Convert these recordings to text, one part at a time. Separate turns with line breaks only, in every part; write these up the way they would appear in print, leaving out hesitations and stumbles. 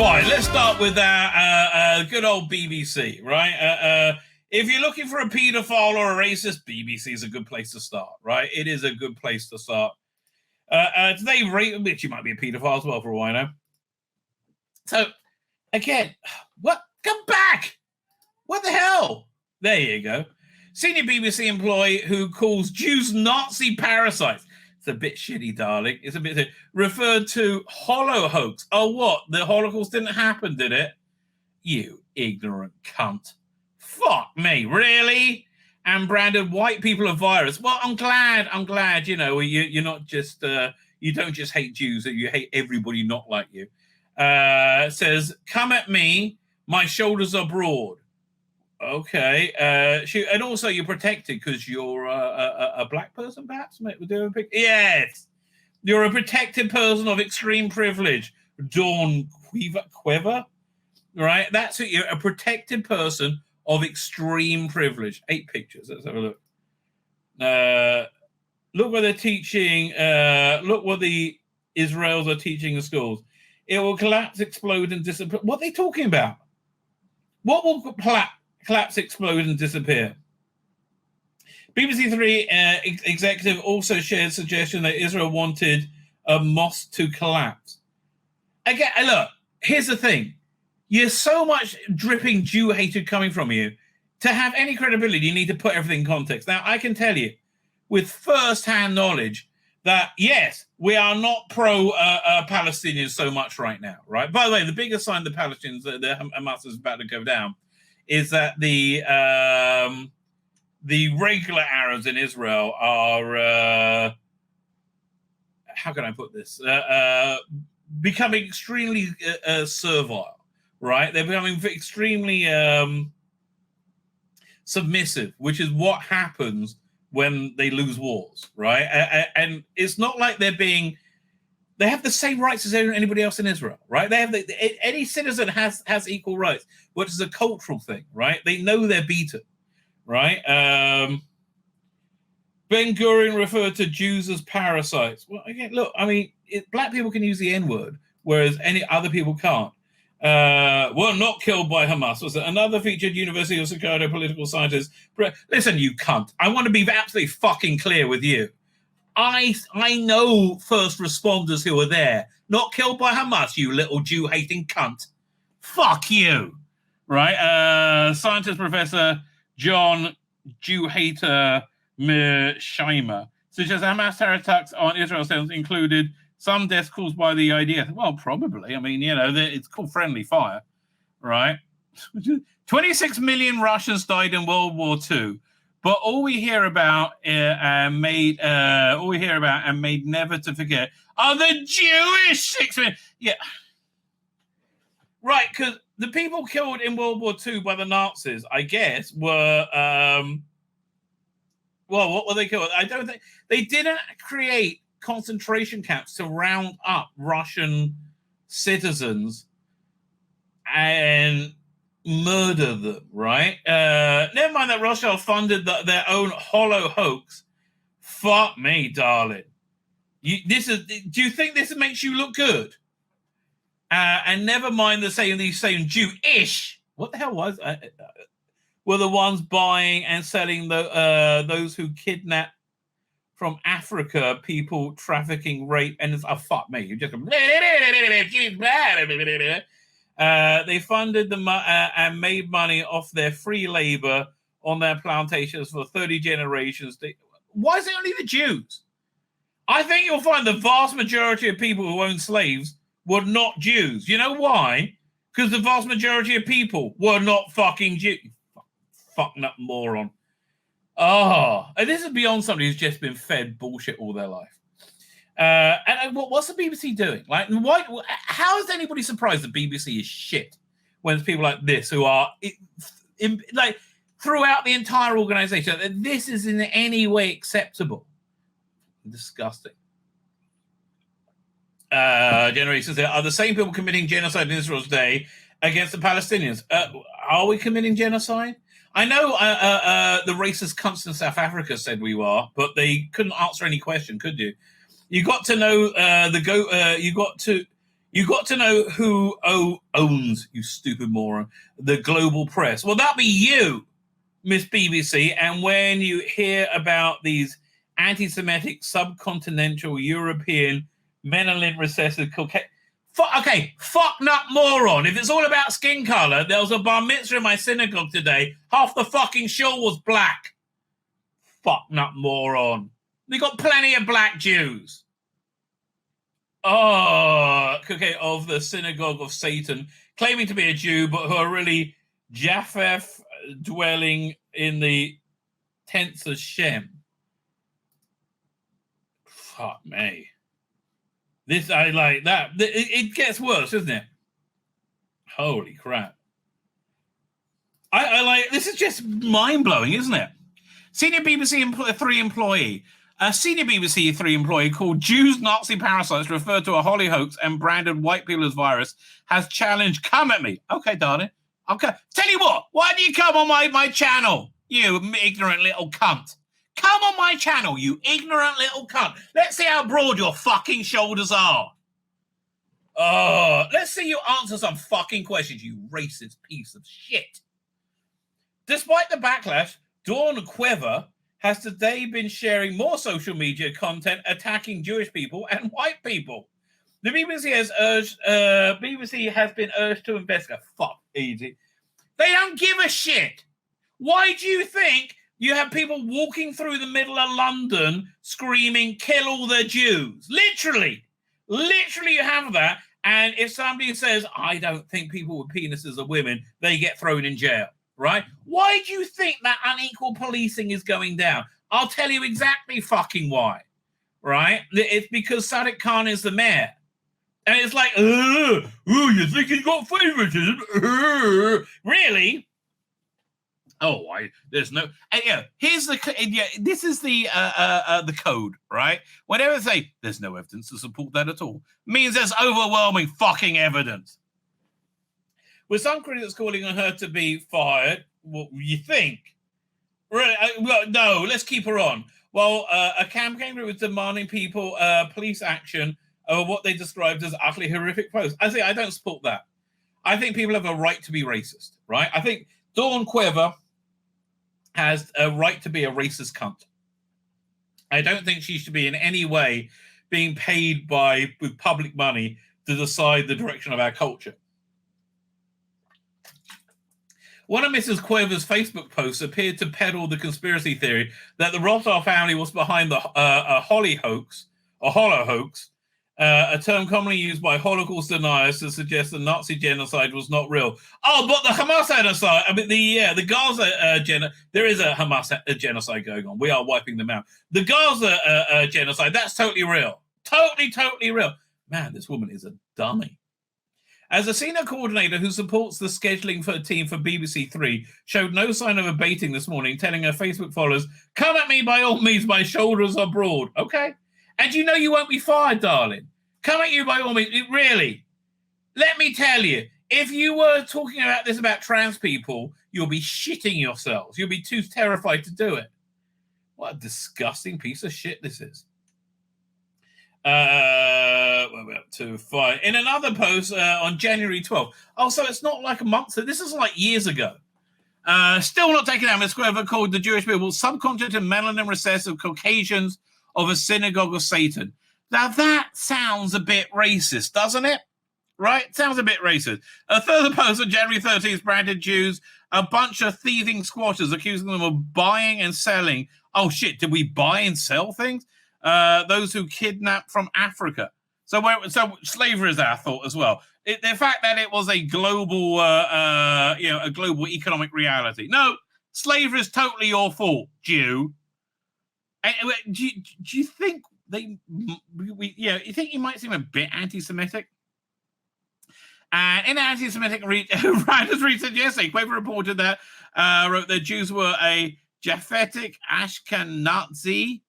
Fine, let's start with good old BBC, right? If you're looking for a paedophile or a racist, BBC is a good place to start, right? It is a good place to start. Today, which you might be a paedophile as well for all I know. So, again, what? Come back! What the hell? There you go. Senior BBC employee who calls Jews Nazi parasites. It's a bit shitty, darling. It's a bit referred to hollow hoax. Oh, what? The Holocaust didn't happen, did it? You ignorant cunt. Fuck me, really? And branded white people a virus. Well, I'm glad, you know, you're not just, you don't just hate Jews, you hate everybody not like you. It says, come at me, my shoulders are broad. Okay. And also you're protected because you're a black person, perhaps? Yes. You're a protected person of extreme privilege. Dawn Quiver. Right? That's it. You're a protected person of extreme privilege. 8 pictures. Let's have a look. Look what they're teaching. Look what the Israelis are teaching in schools. It will collapse, explode, and disappear. What are they talking about? What will collapse, explode, and disappear? BBC Three executive also shared suggestion that Israel wanted a mosque to collapse. Again, look, here's the thing. You're so much dripping Jew hatred coming from you. To have any credibility, you need to put everything in context. Now, I can tell you with first-hand knowledge that, yes, we are not pro-Palestinians so much right now, right? By the way, the biggest sign the Palestinians, the Hamas is about to go down, is that the regular Arabs in Israel are, how can I put this, becoming extremely servile, right? They're becoming extremely submissive, which is what happens when they lose wars, right? And it's not like they have the same rights as anybody else in Israel, right? They have any citizen has equal rights, which is a cultural thing, right? They know they're beaten, right? Ben Gurion referred to Jews as parasites. Well, again, look, I mean, black people can use the N-word, whereas any other people can't. Were not killed by Hamas. Was it another featured University of Chicago political scientist? Listen, you cunt. I want to be absolutely fucking clear with you. I know first responders who are there, not killed by Hamas, you little Jew-hating cunt. Fuck you. Right? Scientist Professor John Jew-hater Mearsheimer suggests Hamas terror attacks on Israel included some deaths caused by the idea. Well, probably. I mean, you know, it's called friendly fire, right? 26 million Russians died in World War II, but all we hear about and made never to forget are the Jewish 6 million. Yeah, right. Because the people killed in World War II by the Nazis, I guess, were well, what were they killed? I don't think they didn't create concentration camps to round up Russian citizens and murder them, right? Never mind that Russia funded their own hollow hoax. Fuck me, darling. Do you think this makes you look good? And never mind these same Jew-ish. What the hell was were the ones buying and selling those who kidnap from Africa, people trafficking, rape, and it's fuck me. You just they funded them and made money off their free labor on their plantations for 30 generations. Why is it only the Jews? I think you'll find the vast majority of people who own slaves were not Jews. You know why? Because the vast majority of people were not fucking Jews. Fucking up moron. Oh, and this is beyond somebody who's just been fed bullshit all their life. And what's the BBC doing? Like, why? How is anybody surprised that BBC is shit when there's people like this who are like throughout the entire organization? That this is in any way acceptable? Disgusting. Generations are the same people committing genocide in Israel today against the Palestinians. Are we committing genocide? I know the racist cunts in South Africa said we were, but they couldn't answer any question, could you? You got to know You got to know who owns, you stupid moron, the global press. Well, that'd be you, Miss BBC. And when you hear about these anti-Semitic, subcontinental European, melanin recessive Caucasian, fuck nut moron. If it's all about skin color, there was a bar mitzvah in my synagogue today. Half the fucking shul was black. Fuck nut moron. We got plenty of black Jews. Okay, of the synagogue of Satan, claiming to be a Jew, but who are really Japheth dwelling in the tents of Shem. Fuck me. This, I like that. It gets worse, doesn't it? Holy crap. I like, this is just mind-blowing, isn't it? Senior BBC 3 employee. A senior BBC 3 employee called Jews Nazi parasites referred to a Holly hoax and branded white people as virus has challenged, come at me. Okay, darling. Okay. Tell you what, why don't you come on my channel, you ignorant little cunt? Come on my channel, you ignorant little cunt. Let's see how broad your fucking shoulders are. Let's see you answer some fucking questions, you racist piece of shit. Despite the backlash, Dawn Quiver has today been sharing more social media content attacking Jewish people and white people. The BBC has been urged to investigate. Fuck, easy. They don't give a shit. Why do you think you have people walking through the middle of London screaming, kill all the Jews? Literally you have that. And if somebody says, I don't think people with penises are women, they get thrown in jail. Right? Why do you think that unequal policing is going down? I'll tell you exactly fucking why. Right? It's because Sadiq Khan is the mayor. And it's like, you think he's got favoritism? Really? Oh, there's no. And here's this is the code, right? Whenever they say there's no evidence to support that at all, means there's overwhelming fucking evidence. With some critics calling on her to be fired, what you think? Really? No, let's keep her on. Well, a campaign group was demanding police action over what they described as utterly horrific posts. I say I don't support that. I think people have a right to be racist, right? I think Dawn Quiver has a right to be a racist cunt. I don't think she should be in any way being paid with public money to decide the direction of our culture. One of Mrs. Quiver's Facebook posts appeared to peddle the conspiracy theory that the Rothschild family was behind the Holly hoax, or Hollow hoax, a term commonly used by Holocaust deniers to suggest the Nazi genocide was not real. Oh, but the Hamas genocide, the Gaza genocide, there is a Hamas genocide going on. We are wiping them out. The Gaza genocide, that's totally real. Totally real. Man, this woman is a dummy. As a senior coordinator who supports the scheduling for a team for BBC 3, showed no sign of abating this morning, telling her Facebook followers, come at me by all means, my shoulders are broad. Okay? And you know you won't be fired, darling. Come at you by all means. Really? Let me tell you, if you were talking about this about trans people, you'll be shitting yourselves. You'll be too terrified to do it. What a disgusting piece of shit this is. We're up to 5. In another post on January 12th. Oh, so it's not like a month. So this is like years ago. Still not taken out. Miss Quiver called the Jewish people subcontinent melanin recessive Caucasians of a synagogue of Satan. Now that sounds a bit racist, doesn't it? Right? Sounds a bit racist. A further post on January 13th branded Jews a bunch of thieving squatters, accusing them of buying and selling. Oh shit! Did we buy and sell things? Those who kidnapped from Africa. So slavery is our thought as well. The fact that it was a global, a global economic reality. No, slavery is totally your fault, Jew. Do you think you think you might seem a bit anti-Semitic? And in anti-Semitic writers research yesterday, Quiver reported that wrote that Jews were a Japhetic Ashkenazi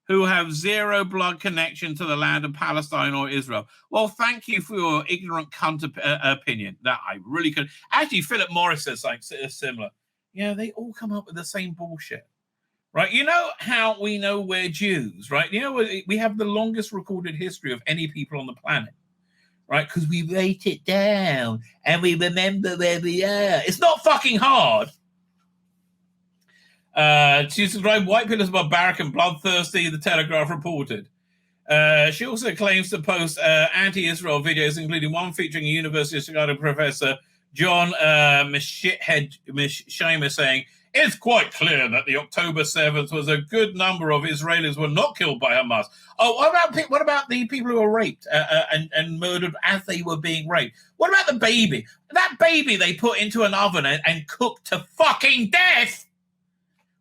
who have zero blood connection to the land of Palestine or Israel. Well, thank you for your ignorant cunt opinion. That I really could. Actually, Philip Morris says something similar. Yeah, they all come up with the same bullshit. Right? You know how we know we're Jews, right? You know, we have the longest recorded history of any people on the planet. right? Because we write it down and we remember where we are. It's not fucking hard. To describe white people as barbaric and bloodthirsty, the Telegraph reported. She also claims to post anti-Israel videos, including one featuring a University of Chicago professor, John Mishayma, saying, "It's quite clear that the October 7th was a good number of Israelis were not killed by Hamas." Oh, what about the people who were raped and murdered as they were being raped? What about the baby? That baby they put into an oven and cooked to fucking death?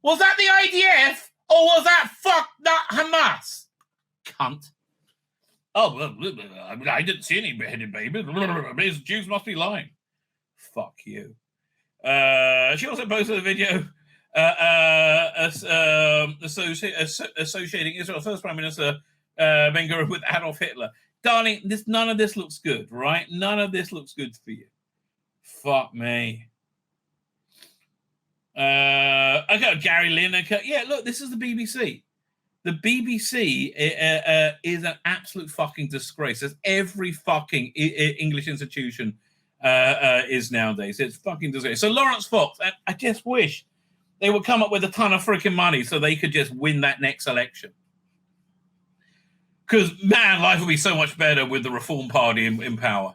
Was that the IDF or was that Hamas? Cunt. Oh, well, I didn't see any beheaded babies. These Jews must be lying. Fuck you. She also posted a video associating Israel's first Prime Minister Ben-Gurion with Adolf Hitler. Darling, none of this looks good, right? None of this looks good for you. Fuck me. I got Gary Lineker. Yeah, look, this is the BBC. The BBC is an absolute fucking disgrace, as every fucking English institution is nowadays. It's fucking disgrace. So Lawrence Fox, I just wish they would come up with a ton of freaking money so they could just win that next election. Because, man, life would be so much better with the Reform Party in power.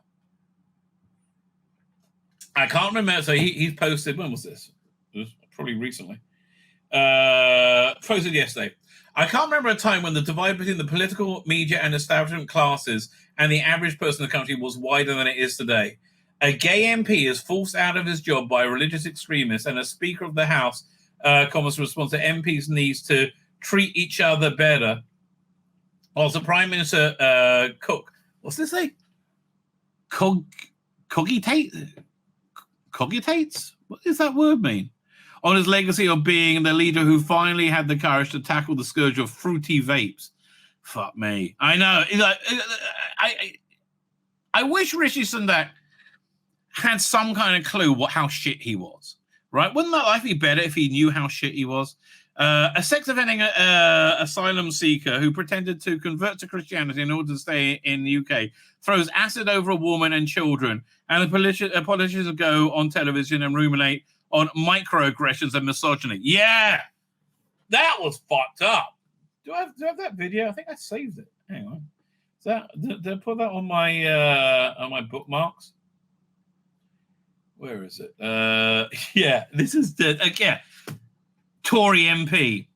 I can't remember. So he's posted, when was this? It was probably recently. Posted yesterday. I can't remember a time when the divide between the political, media, and establishment classes and the average person in the country was wider than it is today. A gay MP is forced out of his job by a religious extremist, and a Speaker of the House Commons responds to MPs' needs to treat each other better. Also, Prime Minister Cook, what's this say? Cogitates? What does that word mean? On his legacy of being the leader who finally had the courage to tackle the scourge of fruity vapes. Fuck me. I know. I wish Rishi Sunak had some kind of clue how shit he was, right? Wouldn't that life be better if he knew how shit he was? A sex-offending asylum seeker who pretended to convert to Christianity in order to stay in the UK throws acid over a woman and children, and the politicians go on television and ruminate on microaggressions and misogyny. Yeah, that was fucked up. Do I have that video? I think I saved it. Hang on. Did I put that on my bookmarks? Where is it? Yeah, this is again. Tory MP.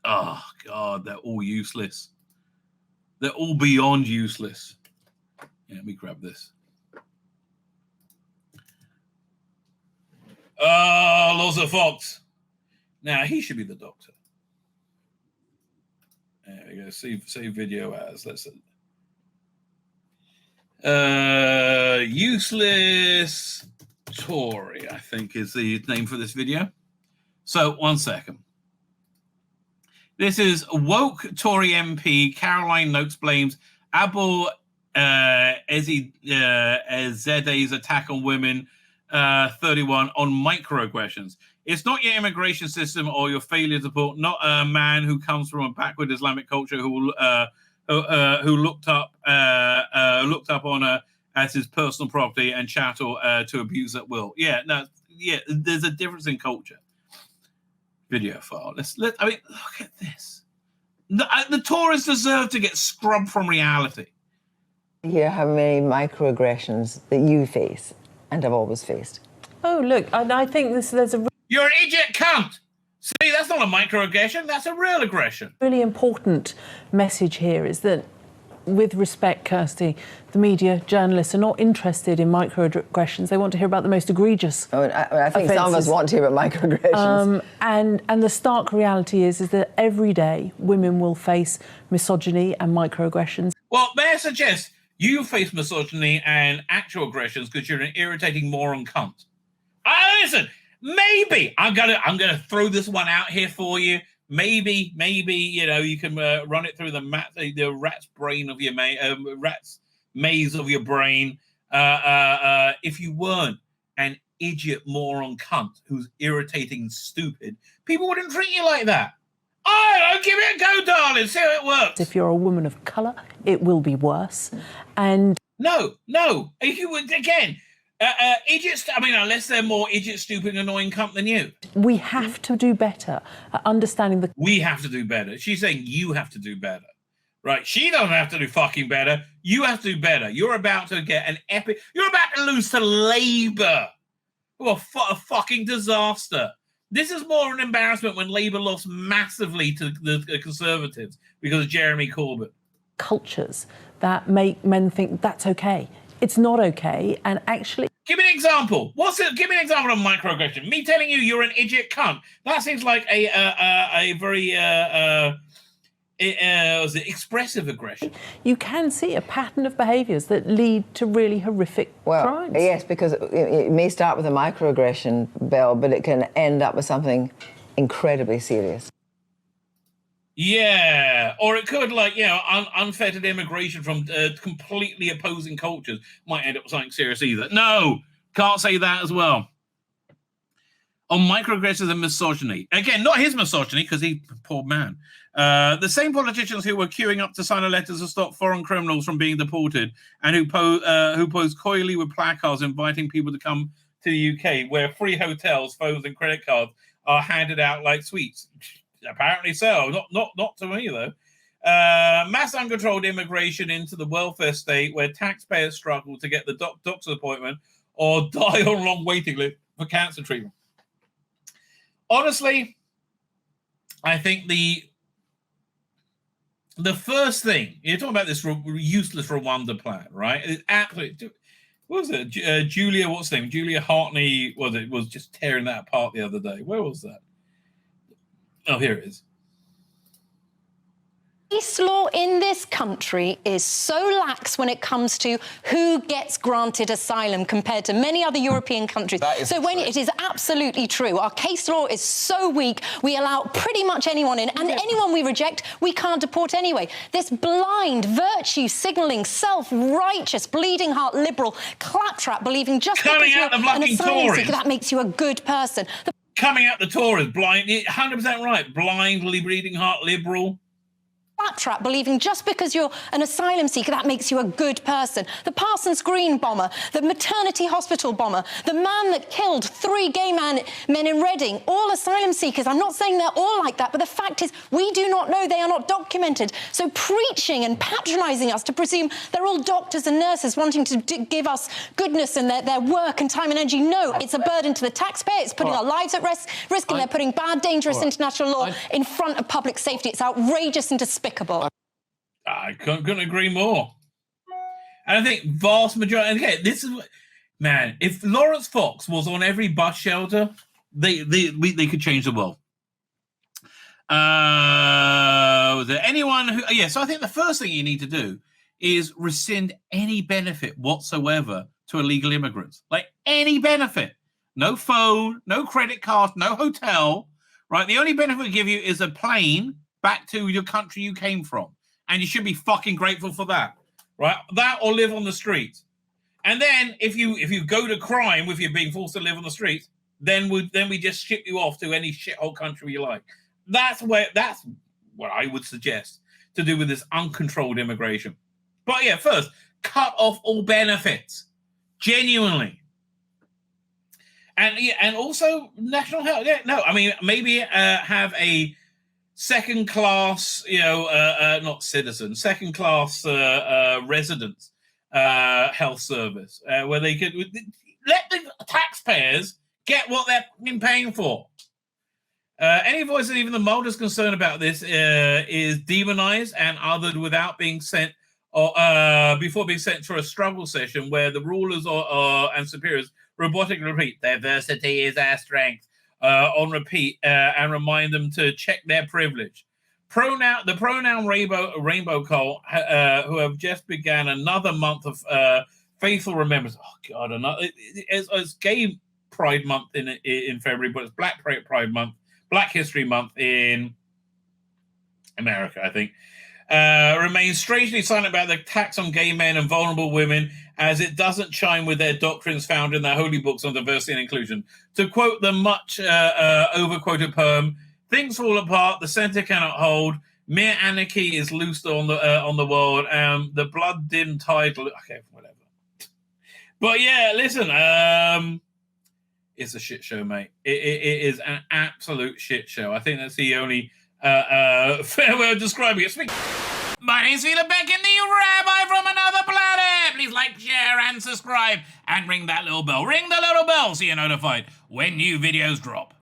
Oh God, they're all useless. They're all beyond useless. Yeah, let me grab this. Oh, Loza Fox. Now he should be the doctor. There we go. Save video as. Let's useless Tory, I think is the name for this video. So 1 second. This is woke Tory MP Caroline Noakes blames Abu Ezzede's attack on women 31 on microaggressions. It's not your immigration system or your failure to support, not a man who comes from a backward Islamic culture who looked up on her as his personal property and chattel to abuse at will. Yeah, there's a difference in culture. Video file. I mean, look at this. The Tories deserve to get scrubbed from reality.
Hear how many microaggressions that you face and have always faced.
Oh, look, I think there's a...
You're an idiot cunt! See, that's not a microaggression, that's a real aggression.
Really important message here is that, with respect, Kirsty, the media, journalists are not interested in microaggressions. They want to hear about the most egregious
I think some of us want to hear about microaggressions.
And the stark reality is that every day women will face misogyny and microaggressions.
Well, may I suggest you face misogyny and actual aggressions because you're an irritating moron cunt. Listen, maybe I'm gonna throw this one out here for you. Maybe you can run it through the rat's brain of your rat's maze of your brain. If you weren't an idiot moron cunt who's irritating and stupid, people wouldn't treat you like that. Oh, give it a go, darling. See how it works.
If you're a woman of colour, it will be worse. And
no. If you would again, idiots. I mean, unless they're more idiot, stupid, annoying cunt than you.
we have to do better at understanding the.
We have to do better. She's saying you have to do better. Right? She doesn't have to do fucking better. You have to do better. You're about to get an epic. You're about to lose to Labour. A fucking disaster. This is more an embarrassment when Labour lost massively to the Conservatives because of Jeremy Corbyn.
Cultures that make men think that's okay. It's not okay, and actually.
Give me an example. Give me an example of microaggression. Me telling you you're an idiot cunt. That seems like a very was it expressive aggression?
You can see a pattern of behaviours that lead to really horrific crimes.
Yes, because it may start with a microaggression, Belle, but it can end up with something incredibly serious.
Yeah, or it could, like, unfettered immigration from completely opposing cultures might end up with something serious either. No, can't say that as well. On microaggressions and misogyny. Again, not his misogyny, because he, poor man. The same politicians who were queuing up to sign a letter to stop foreign criminals from being deported and who posed coyly with placards inviting people to come to the UK, where free hotels, phones and credit cards are handed out like sweets. Apparently so. Not to me, though. Mass uncontrolled immigration into the welfare state where taxpayers struggle to get the doctor's appointment or die on long waiting list for cancer treatment. Honestly, I think the first thing, you're talking about this useless Rwanda plan, right? It's absolutely, what was it? Julia, what's her name? Julia Hartney was just tearing that apart the other day. Where was that? Oh, here it is.
Case law in this country is so lax when it comes to who gets granted asylum compared to many other European countries. So when it is absolutely true, our case law is so weak, we allow pretty much anyone in, and anyone we reject, we can't deport anyway. This blind, virtue-signalling, self-righteous, bleeding heart liberal claptrap believing just because you're an asylum seeker, that makes you a good person.
Coming out the Tories, blind, 100% right, blindly bleeding heart liberal.
Claptrap believing just because you're an asylum seeker, that makes you a good person. The Parsons Green bomber, the maternity hospital bomber, the man that killed 3 gay men in Reading, all asylum seekers. I'm not saying they're all like that, but the fact is we do not know, they are not documented. So preaching and patronising us to presume they're all doctors and nurses wanting to give us goodness and their work and time and energy. No, it's a burden to the taxpayer, it's putting our lives at risk, and they're putting bad, dangerous international law in front of public safety. It's outrageous and despicable.
I couldn't agree more. And I think vast majority, and again, this is, man, if Lawrence Fox was on every bus shelter, they could change the world. Was there anyone who, so I think the first thing you need to do is rescind any benefit whatsoever to illegal immigrants. Like any benefit. No phone, no credit card, no hotel, right? The only benefit we give you is a plane back to your country you came from. And you should be fucking grateful for that, right? That or live on the streets. And then if you go to crime with you being forced to live on the streets, then we just ship you off to any shithole country you like. That's what I would suggest to do with this uncontrolled immigration. But yeah, first, cut off all benefits. Genuinely. And also national health. Yeah, no, I mean, maybe have a second-class, not citizen, second-class residents health service where they could let the taxpayers get what they're paying for. Any voice that even the mildest concern about this is demonized and othered without being sent or before being sent for a struggle session where the rulers and superiors robotically repeat, diversity is our strength. On repeat and remind them to check their privilege. The pronoun rainbow cult who have just began another month of faithful remembrance. Oh God, it's Gay Pride Month in February, but it's Black Pride Month, Black History Month in America, I think. Remains strangely silent about the attacks on gay men and vulnerable women, as it doesn't chime with their doctrines found in their holy books on diversity and inclusion. To quote the much overquoted poem, Things fall apart. The center cannot hold. Mere anarchy is loosed on the world. The blood-dimmed tide. Okay, whatever. But yeah, listen. It's a shit show, mate. It is an absolute shit show. I think that's the only fair way of describing it. My name's Tzvi Lebetkin, the Rabbi from another planet. Please like, share, and subscribe, and ring that little bell. Ring the little bell so you're notified when new videos drop.